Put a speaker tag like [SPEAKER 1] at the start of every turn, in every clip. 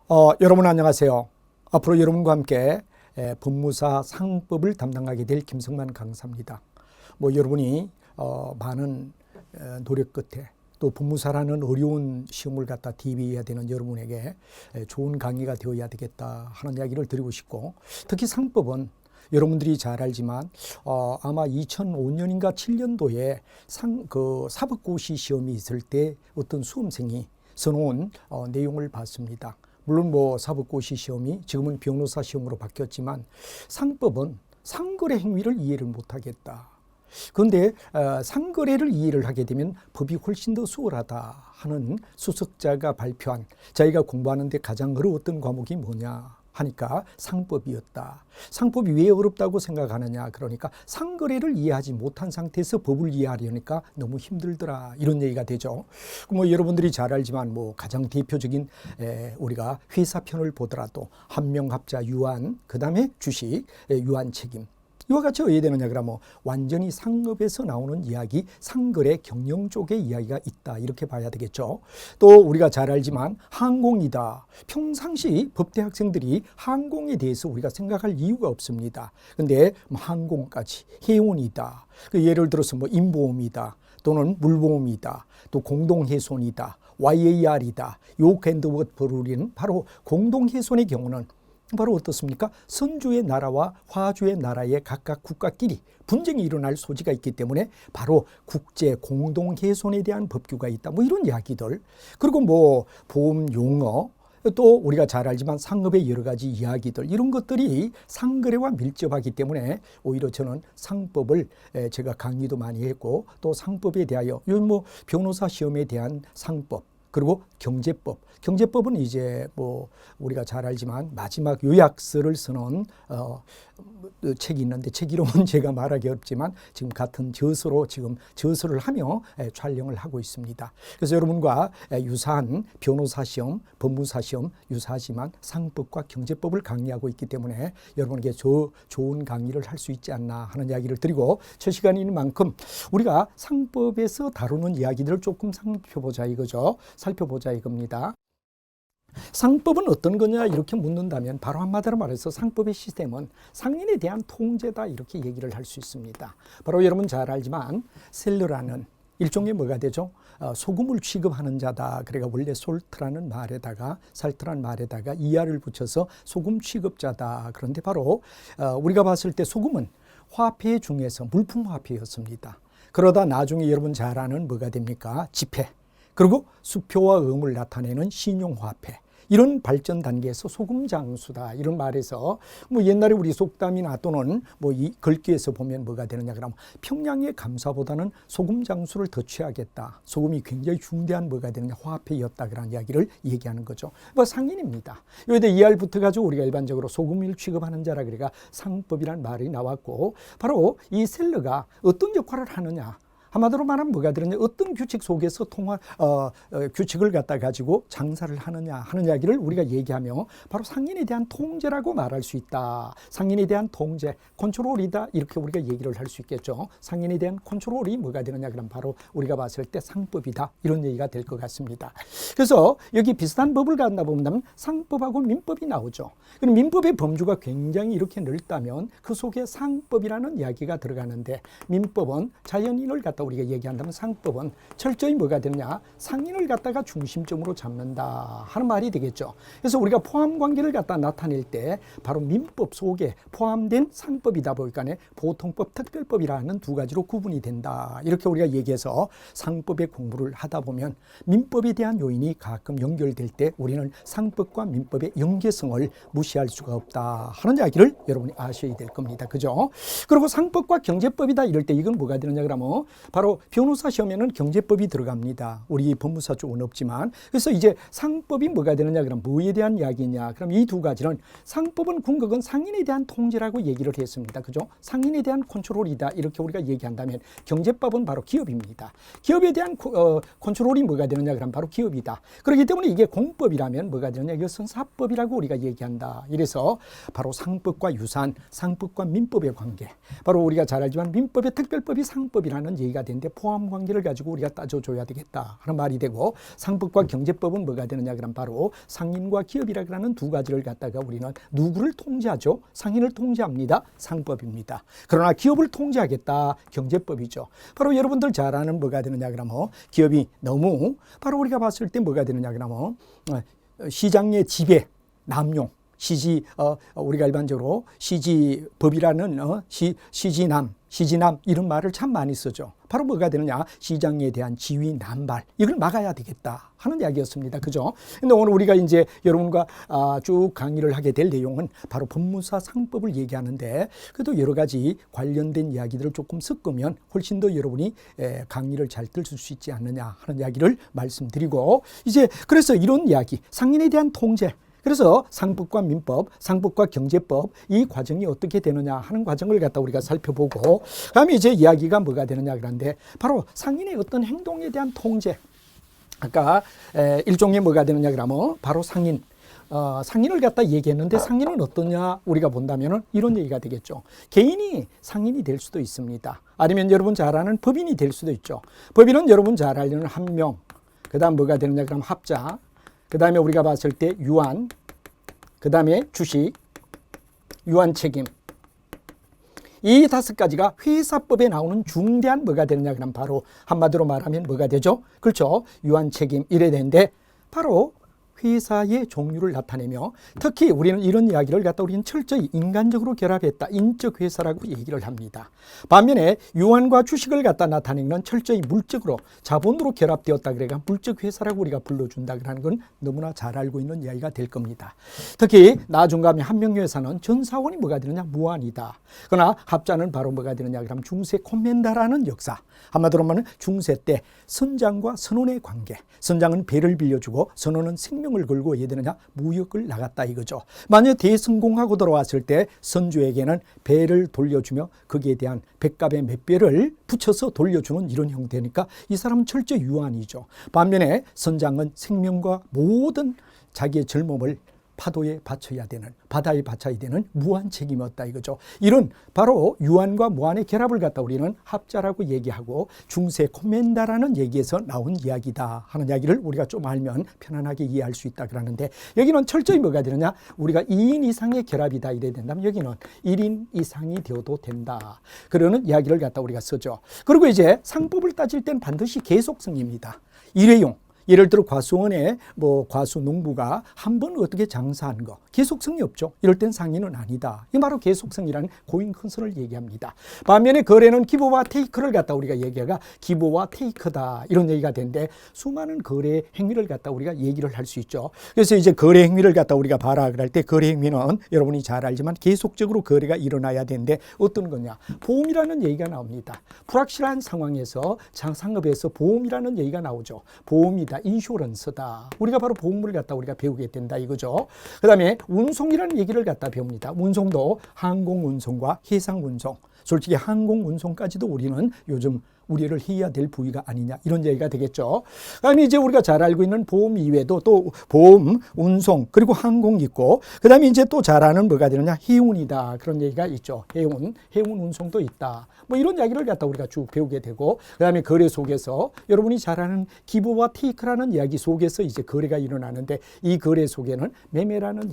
[SPEAKER 1] 여러분 안녕하세요. 앞으로 여러분과 함께 법무사 상법을 담당하게 될 김성만 강사입니다. 여러분이 많은 노력 끝에 또 법무사라는 어려운 시험을 갖다 대비해야 되는 여러분에게 좋은 강의가 되어야 되겠다 하는 이야기를 드리고 싶고, 특히 상법은 여러분들이 잘 알지만 아마 2005년인가 7년도에 사법고시 시험이 있을 때 어떤 수험생이 써놓은 내용을 봤습니다. 물론 사법고시 시험이 지금은 변호사 시험으로 바뀌었지만 상법은 상거래 행위를 이해를 못하겠다. 그런데 상거래를 이해를 하게 되면 법이 훨씬 더 수월하다 하는 수석자가 발표한, 자기가 공부하는 데 가장 어려웠던 과목이 뭐냐 하니까 상법이었다. 상법이 왜 어렵다고 생각하느냐, 그러니까 상거래를 이해하지 못한 상태에서 법을 이해하려니까 너무 힘들더라, 이런 얘기가 되죠. 여러분들이 잘 알지만 가장 대표적인 우리가 회사 편을 보더라도 한명합자 유한, 그 다음에 주식 유한 책임, 이와 같이 어디에 되느냐 그러면 완전히 상업에서 나오는 이야기, 상거래 경영 쪽의 이야기가 있다, 이렇게 봐야 되겠죠. 또 우리가 잘 알지만 항공이다. 평상시 법대 학생들이 항공에 대해서 우리가 생각할 이유가 없습니다. 근데 항공까지, 해운이다. 예를 들어서 인보험이다, 또는 물보험이다, 또 공동훼손이다, YAR이다, 요캔드워프루리는 바로 공동훼손의 경우는 바로 어떻습니까? 선주의 나라와 화주의 나라의 각각 국가끼리 분쟁이 일어날 소지가 있기 때문에 바로 국제 공동훼손에 대한 법규가 있다, 이런 이야기들. 그리고 보험 용어, 또 우리가 잘 알지만 상업의 여러 가지 이야기들, 이런 것들이 상거래와 밀접하기 때문에 오히려 저는 상법을 제가 강의도 많이 했고, 또 상법에 대하여 변호사 시험에 대한 상법, 그리고 경제법은 이제 우리가 잘 알지만 마지막 요약서를 쓰는 책이 있는데, 책 이름은 제가 말하기 어렵지만 지금 같은 저서를 하며 촬영을 하고 있습니다. 그래서 여러분과 유사한 변호사 시험, 법무사 시험 유사하지만 상법과 경제법을 강의하고 있기 때문에 여러분에게 좋은 강의를 할 수 있지 않나 하는 이야기를 드리고, 저 시간인 만큼 우리가 상법에서 다루는 이야기들을 조금 살펴보자 이겁니다. 상법은 어떤 거냐 이렇게 묻는다면 바로 한마디로 말해서 상법의 시스템은 상인에 대한 통제다, 이렇게 얘기를 할 수 있습니다. 바로 여러분 잘 알지만 셀러라는 일종의 뭐가 되죠? 소금을 취급하는 자다. 그러니까 원래 살트라는 말에다가 이하를 붙여서 소금 취급자다. 그런데 바로 우리가 봤을 때 소금은 화폐 중에서 물품 화폐였습니다. 그러다 나중에 여러분 잘 아는 뭐가 됩니까? 지폐, 그리고 수표와 음을 나타내는 신용화폐, 이런 발전 단계에서 소금장수다, 이런 말에서 옛날에 우리 속담이나 또는 이 글귀에서 보면 뭐가 되느냐 그러면 평양의 감사보다는 소금장수를 더 취하겠다, 소금이 굉장히 중대한 뭐가 되느냐 화폐였다, 그런 이야기를 얘기하는 거죠. 상인입니다. 여기다 이하를 붙어가지고 우리가 일반적으로 소금을 취급하는 자라, 그러니까 상법이라는 말이 나왔고, 바로 이 셀러가 어떤 역할을 하느냐, 한마디로 말하면 뭐가 되느냐, 어떤 규칙 속에서 규칙을 갖다 가지고 장사를 하느냐 하는 이야기를 우리가 얘기하며 바로 상인에 대한 통제라고 말할 수 있다. 상인에 대한 통제, 컨트롤이다, 이렇게 우리가 얘기를 할 수 있겠죠. 상인에 대한 컨트롤이 뭐가 되느냐 그럼 바로 우리가 봤을 때 상법이다, 이런 얘기가 될 것 같습니다. 그래서 여기 비슷한 법을 갖다 보면 상법하고 민법이 나오죠. 그럼 민법의 범주가 굉장히 이렇게 넓다면 그 속에 상법이라는 이야기가 들어가는데, 민법은 자연인을 갖다 우리가 얘기한다면 상법은 철저히 뭐가 되느냐, 상인을 갖다가 중심점으로 잡는다 하는 말이 되겠죠. 그래서 우리가 포함관계를 갖다 나타낼 때 바로 민법 속에 포함된 상법이다 보니까 보통법, 특별법이라는 두 가지로 구분이 된다, 이렇게 우리가 얘기해서 상법의 공부를 하다 보면 민법에 대한 요인이 가끔 연결될 때 우리는 상법과 민법의 연계성을 무시할 수가 없다 하는 이야기를 여러분이 아셔야 될 겁니다. 그죠? 그리고 상법과 경제법이다 이럴 때 이건 뭐가 되느냐 그러면 바로 변호사 시험에는 경제법이 들어갑니다. 우리 법무사 쪽은 없지만. 그래서 이제 상법이 뭐가 되느냐 그럼 뭐에 대한 이야기냐, 그럼 이 두 가지는 상법은 궁극은 상인에 대한 통제라고 얘기를 했습니다. 그죠? 상인에 대한 컨트롤이다, 이렇게 우리가 얘기한다면 경제법은 바로 기업입니다. 기업에 대한 컨트롤이 뭐가 되느냐 그럼 바로 기업이다. 그렇기 때문에 이게 공법이라면 뭐가 되느냐, 이것은 사법이라고 우리가 얘기한다. 이래서 바로 상법과 유사한 상법과 민법의 관계, 바로 우리가 잘 알지만 민법의 특별법이 상법이라는 얘기가 얘기가 되는데 포함 관계를 가지고 우리가 따져줘야 되겠다 하는 말이 되고, 상법과 경제법은 뭐가 되느냐 그러면 바로 상인과 기업이라는 두 가지를 갖다가 우리는 누구를 통제하죠? 상인을 통제합니다. 상법입니다. 그러나 기업을 통제하겠다. 경제법이죠. 바로 여러분들 잘 아는 뭐가 되느냐 그러면 기업이 너무 바로 우리가 봤을 때 뭐가 되느냐 그러면 시장의 지배, 남용, 우리가 일반적으로 시지법이라는 시지남 이런 말을 참 많이 쓰죠. 바로 뭐가 되느냐, 시장에 대한 지위 남발, 이걸 막아야 되겠다 하는 이야기였습니다. 그죠? 근데 오늘 우리가 이제 여러분과 쭉 강의를 하게 될 내용은 바로 법무사 상법을 얘기하는데, 그래도 여러 가지 관련된 이야기들을 조금 섞으면 훨씬 더 여러분이 강의를 잘 들을 수 있지 않느냐 하는 이야기를 말씀드리고, 이제 그래서 이런 이야기, 상인에 대한 통제, 그래서 상법과 민법, 상법과 경제법, 이 과정이 어떻게 되느냐 하는 과정을 갖다 우리가 살펴보고, 그다음에 이제 이야기가 뭐가 되느냐 그런데 바로 상인의 어떤 행동에 대한 통제. 아까 일종의 뭐가 되느냐 그러면 바로 상인을 갖다 얘기했는데, 상인은 어떠냐 우리가 본다면은 이런 얘기가 되겠죠. 개인이 상인이 될 수도 있습니다. 아니면 여러분 잘 아는 법인이 될 수도 있죠. 법인은 여러분 잘 알려는 함명, 그다음 뭐가 되느냐 그러면 합자, 그 다음에 우리가 봤을 때 유한, 그 다음에 주식, 유한 책임. 이 5가지가 회사법에 나오는 중대한 뭐가 되느냐 그러면 바로 한마디로 말하면 뭐가 되죠? 그렇죠. 유한 책임 이래 되는데, 바로 회사의 종류를 나타내며, 특히 우리는 이런 이야기를 갖다 우리는 철저히 인간적으로 결합했다, 인적 회사라고 얘기를 합니다. 반면에 유한과 주식을 갖다 나타내는 철저히 물적으로 자본으로 결합되었다 그래가 물적 회사라고 우리가 불러준다 그러는 건 너무나 잘 알고 있는 이야기가 될 겁니다. 특히 나중감의 한명회사는 전사원이 뭐가 되느냐, 무한이다. 그러나 합자는 바로 뭐가 되느냐 그러면 중세 콤멘다라는 역사, 한마디로 말하면 중세 때 선장과 선원의 관계, 선장은 배를 빌려주고 선원은 생명을 걸고 해야 되느냐, 무역을 나갔다 이거죠. 만약 대성공하고 돌아왔을 때 선주에게는 배를 돌려주며 거기에 대한 백값의 몇 배를 붙여서 돌려주는 이런 형태니까 이 사람은 철저히 유한이죠. 반면에 선장은 생명과 모든 자기의 젊음을 파도에 바쳐야 되는, 바다에 바쳐야 되는 무한 책임이었다 이거죠. 이런 바로 유한과 무한의 결합을 갖다 우리는 합자라고 얘기하고 중세 콤멘다라는 얘기에서 나온 이야기다 하는 이야기를 우리가 좀 알면 편안하게 이해할 수 있다 그러는데, 여기는 철저히 뭐가 되느냐, 우리가 2인 이상의 결합이다 이래야 된다면 여기는 1인 이상이 되어도 된다 그러는 이야기를 갖다 우리가 쓰죠. 그리고 이제 상법을 따질 땐 반드시 계속성입니다. 일회용, 예를 들어 과수원에 과수농부가 한 번 어떻게 장사한 거 계속성이 없죠. 이럴 땐 상인은 아니다. 이 바로 계속성이라는 고인 컨설을 얘기합니다. 반면에 거래는 기보와 테이크를 갖다 우리가 얘기하가 기보와 테이크다 이런 얘기가 되는데, 수많은 거래 행위를 갖다 우리가 얘기를 할 수 있죠. 그래서 이제 거래 행위를 갖다 우리가 봐라 그럴 때, 거래 행위는 여러분이 잘 알지만 계속적으로 거래가 일어나야 되는데 어떤 거냐, 보험이라는 얘기가 나옵니다. 불확실한 상황에서 상업에서 보험이라는 얘기가 나오죠. 보험이다, 인슈런스다. 우리가 바로 보험을 갖다 우리가 배우게 된다 이거죠. 그 다음에 운송이라는 얘기를 갖다 배웁니다. 운송도 항공운송과 해상운송, 솔직히 항공운송까지도 우리는 요즘 우려를 해야 될 부위가 아니냐 이런 얘기가 되겠죠. 그다음에 이제 우리가 잘 알고 있는 보험 이외에도 또 보험, 운송, 그리고 항공 있고, 그다음에 이제 또 잘 아는 뭐가 되느냐, 해운이다 그런 얘기가 있죠. 해운 운송도 있다. 뭐 이런 이야기를 갖다 우리가 쭉 배우게 되고, 그다음에 거래 속에서 여러분이 잘 아는 기부와 테이크라는 이야기 속에서 이제 거래가 일어나는데, 이 거래 속에는 매매라는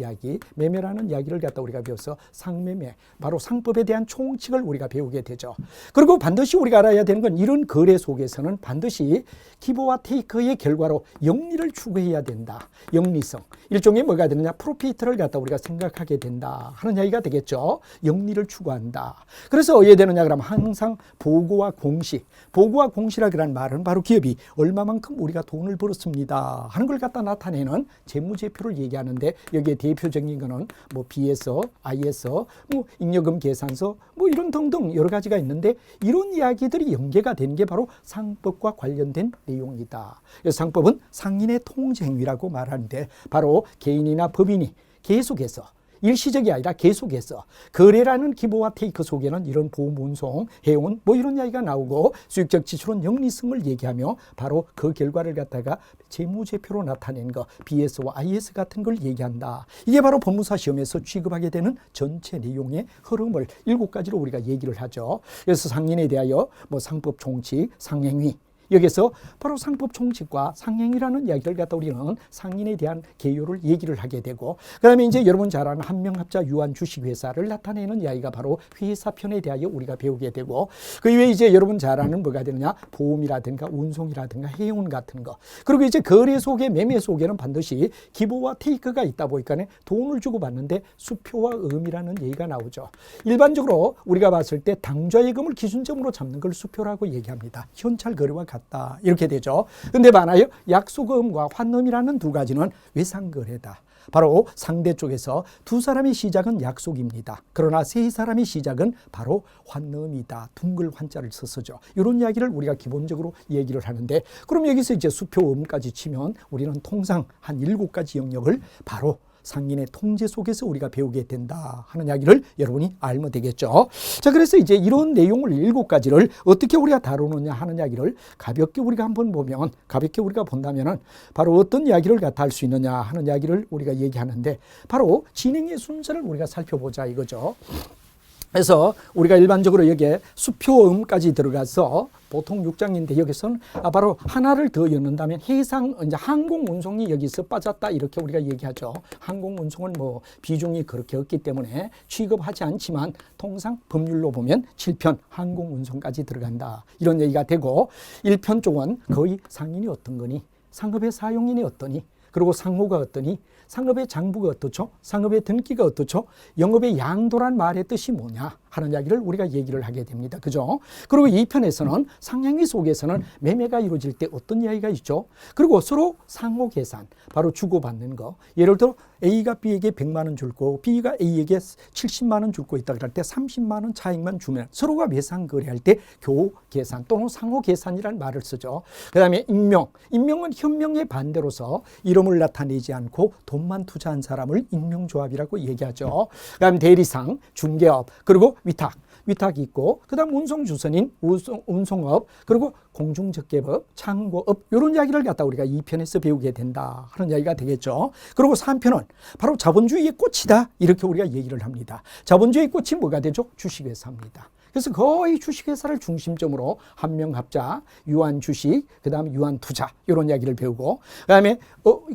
[SPEAKER 1] 이야기를 갖다 우리가 배워서 상매매, 바로 상법에 대한 총칙을 우리가 배우게 되죠. 그리고 반드시 우리가 알아야 되는 건, 이런 거래 속에서는 반드시 기부와 테이크의 결과로 영리를 추구해야 된다. 영리성, 일종의 뭐가 되느냐, 프로피트를 갖다 우리가 생각하게 된다 하는 이야기가 되겠죠. 영리를 추구한다. 그래서 어떻게 되느냐 그러면 항상 보고와 공시라는 말은 바로 기업이 얼마만큼 우리가 돈을 벌었습니다 하는 걸 갖다 나타내는 재무제표를 얘기하는데, 여기에 대표적인 거는 BS, IS, 잉여금 계산서 이런 등등 여러 가지가 있는데, 이런 이야기들이 연계가 되는 게 바로 상법과 관련된 내용이다. 상법은 상인의 통제 행위라고 말하는데, 바로 개인이나 법인이 계속해서 일시적이 아니라 계속해서 거래라는 기보와 테이크 속에는 이런 보험 운송, 해운 뭐 이런 이야기가 나오고 수익적 지출은 영리성을 얘기하며 바로 그 결과를 갖다가 재무제표로 나타낸 거 BS와 IS 같은 걸 얘기한다. 이게 바로 법무사 시험에서 취급하게 되는 전체 내용의 흐름을 7가지로 우리가 얘기를 하죠. 그래서 상인에 대하여 뭐 상법 총칙, 상행위 여기서 바로 상법 총칙과 상행이라는 이야기를 갖다 우리는 상인에 대한 개요를 얘기를 하게 되고 그다음에 이제 여러분 잘 아는 한명합자 유한 주식회사를 나타내는 이야기가 바로 회사편에 대하여 우리가 배우게 되고 그 이외에 이제 여러분 잘 아는 뭐가 되느냐 보험이라든가 운송이라든가 해운 같은 거 그리고 이제 거래 속에 매매 속에는 반드시 기보와 테이크가 있다 보니까 돈을 주고 받는데 수표와 음이라는 얘기가 나오죠. 일반적으로 우리가 봤을 때 당좌예금을 기준점으로 잡는 걸 수표라고 얘기합니다. 현찰 거래와 같다 이렇게 되죠. 근데 많아요. 약속음과 환음이라는 두 가지는 외상거래다. 바로 상대 쪽에서 두 사람의 시작은 약속입니다. 그러나 세 사람의 시작은 바로 환음이다. 둥글 환자를 써서죠. 이런 이야기를 우리가 기본적으로 얘기를 하는데 그럼 여기서 이제 수표음까지 치면 우리는 통상 한 7가지 영역을 바로 상인의 통제 속에서 우리가 배우게 된다 하는 이야기를 여러분이 알면 되겠죠. 자, 그래서 이제 이런 내용을 7가지를 어떻게 우리가 다루느냐 하는 이야기를 가볍게 우리가 한번 보면 가볍게 우리가 본다면은 바로 어떤 이야기를 갖다 할 수 있느냐 하는 이야기를 우리가 얘기하는데 바로 진행의 순서를 우리가 살펴보자 이거죠. 그래서 우리가 일반적으로 여기에 수표음까지 들어가서 보통 6장인데 여기서는 바로 하나를 더 엮는다면 해상 이제 항공 운송이 여기서 빠졌다 이렇게 우리가 얘기하죠. 항공 운송은 뭐 비중이 그렇게 없기 때문에 취급하지 않지만 통상 법률로 보면 7편 항공 운송까지 들어간다 이런 얘기가 되고 1편 쪽은 거의 상인이 어떤 거니 상업의 사용인이 어떠니 그리고 상호가 어떠니 상업의 장부가 어떻죠? 상업의 등기가 어떻죠? 영업의 양도란 말의 뜻이 뭐냐 하는 이야기를 우리가 얘기를 하게 됩니다. 그죠? 그리고 2편에서는 상행위 속에서는 매매가 이루어질 때 어떤 이야기가 있죠? 그리고 서로 상호 계산, 바로 주고받는 거. 예를 들어 A가 B에게 100만 원 줄 거, B가 A에게 70만 원 줄 거 있다 그럴 때 30만 원 차익만 주면 서로가 매상 거래할 때 교 계산 또는 상호 계산이라는 말을 쓰죠. 그 다음에 임명. 임명은 현명의 반대로서 이름을 나타내지 않고 돈만 투자한 사람을 임명조합이라고 얘기하죠. 그 다음 대리상, 중개업, 그리고 위탁이 있고 그 다음 운송주선인 운송업 그리고 공중적계법, 창고업 이런 이야기를 갖다 우리가 2편에서 배우게 된다 하는 이야기가 되겠죠. 그리고 3편은 바로 자본주의의 꽃이다 이렇게 우리가 얘기를 합니다. 자본주의의 꽃이 뭐가 되죠? 주식회사입니다. 그래서 거의 주식회사를 중심점으로 한명합자, 유한주식, 그 다음에 유한투자 이런 이야기를 배우고 그 다음에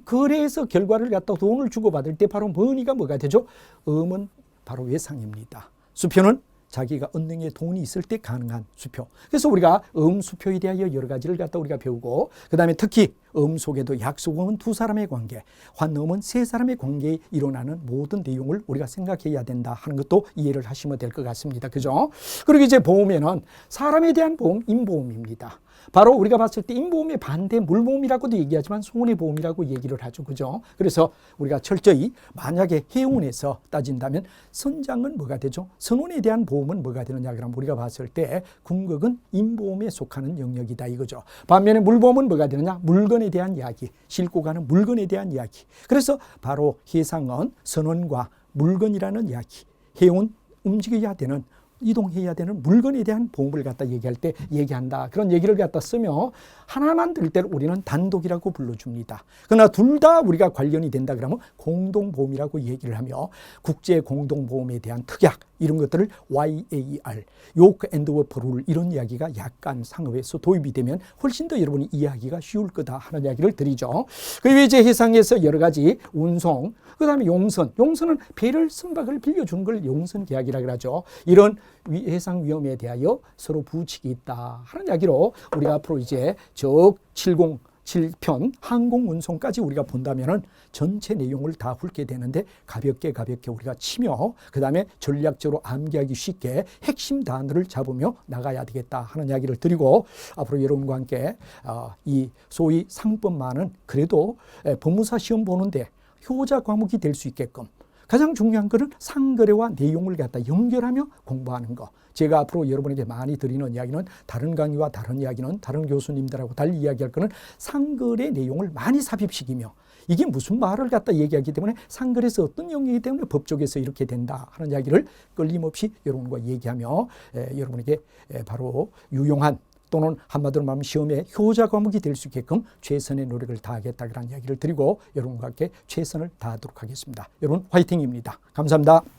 [SPEAKER 1] 거래에서 결과를 갖다 돈을 주고받을 때 바로 머니가 뭐가 되죠? 음은 바로 외상입니다. 수표는 자기가 얻는 게 돈이 있을 때 가능한 수표. 그래서 우리가 수표에 대하여 여러 가지를 갖다 우리가 배우고 그 다음에 특히 속에도 약속음은 두 사람의 관계, 환음은 세 사람의 관계에 일어나는 모든 내용을 우리가 생각해야 된다 하는 것도 이해를 하시면 될 것 같습니다. 그죠? 그리고 이제 보험에는 사람에 대한 보험, 인보험입니다. 바로 우리가 봤을 때 인보험의 반대 물보험이라고도 얘기하지만 손해보험이라고 얘기를 하죠. 그죠? 그래서 우리가 철저히 만약에 해운에서 따진다면 선장은 뭐가 되죠? 선원에 대한 보험은 뭐가 되느냐 그러면 우리가 봤을 때 궁극은 인보험에 속하는 영역이다 이거죠. 반면에 물보험은 뭐가 되느냐? 물건에 대한 이야기, 싣고 가는 물건에 대한 이야기. 그래서 바로 해상은 선원과 물건이라는 이야기, 해운 움직여야 되는 이동해야 되는 물건에 대한 보험을 갖다 얘기할 때 얘기한다. 그런 얘기를 갖다 쓰며 하나만 들 때를 우리는 단독이라고 불러줍니다. 그러나 둘 다 우리가 관련이 된다 그러면 공동보험이라고 얘기를 하며 국제공동보험에 대한 특약 이런 것들을 YAR, 요크 앤드 워프 룰 이런 이야기가 약간 상업에서 도입이 되면 훨씬 더 여러분이 이해하기가 쉬울 거다 하는 이야기를 드리죠. 그 외에 이제 해상에서 여러 가지 운송, 그 다음에 용선은 배를 선박을 빌려주는 걸 용선 계약이라고 하죠. 이런 해상 위험에 대하여 서로 부칙이 있다 하는 이야기로 우리가 앞으로 이제 저 7편 항공운송까지 우리가 본다면은 전체 내용을 다 훑게 되는데 가볍게 우리가 치며 그 다음에 전략적으로 암기하기 쉽게 핵심 단어를 잡으며 나가야 되겠다 하는 이야기를 드리고 앞으로 여러분과 함께 이 소위 상법만은 그래도 법무사 시험 보는데 효자 과목이 될 수 있게끔 가장 중요한 것은 상거래와 내용을 갖다 연결하며 공부하는 것. 제가 앞으로 여러분에게 많이 드리는 이야기는 다른 강의와 다른 이야기는 다른 교수님들하고 달리 이야기할 거는 상거래 내용을 많이 삽입시키며 이게 무슨 말을 갖다 얘기하기 때문에 상글에서 어떤 영역이기 때문에 법조계에서 이렇게 된다 하는 이야기를 끊임없이 여러분과 얘기하며 여러분에게 바로 유용한 또는 한마디로 말하면 시험에 효자 과목이 될 수 있게끔 최선의 노력을 다하겠다는 이야기를 드리고 여러분과 함께 최선을 다하도록 하겠습니다. 여러분 화이팅입니다. 감사합니다.